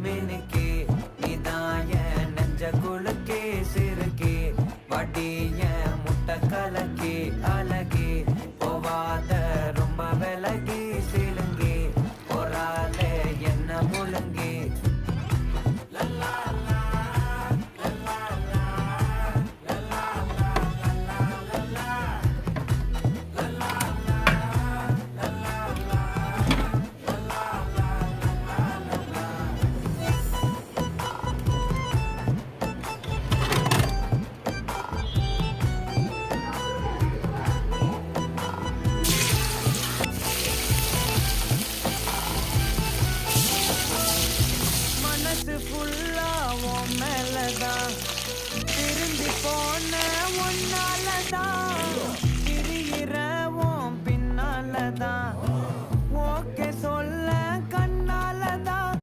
மினுக்கே நீதான் என் நெஞ்ச குலுக்கே சிறுக்கே வடி என் முட்டை கலக்கே அழகே போவாத ரொம்ப விலகி சிலுங்கே போறாலே என்ன முழுங்கே மனசு ஃபுல்லா உன் மேலதான் திரும்பி போன உன்னாலதான் திரியிற உன் பின்னாலதான்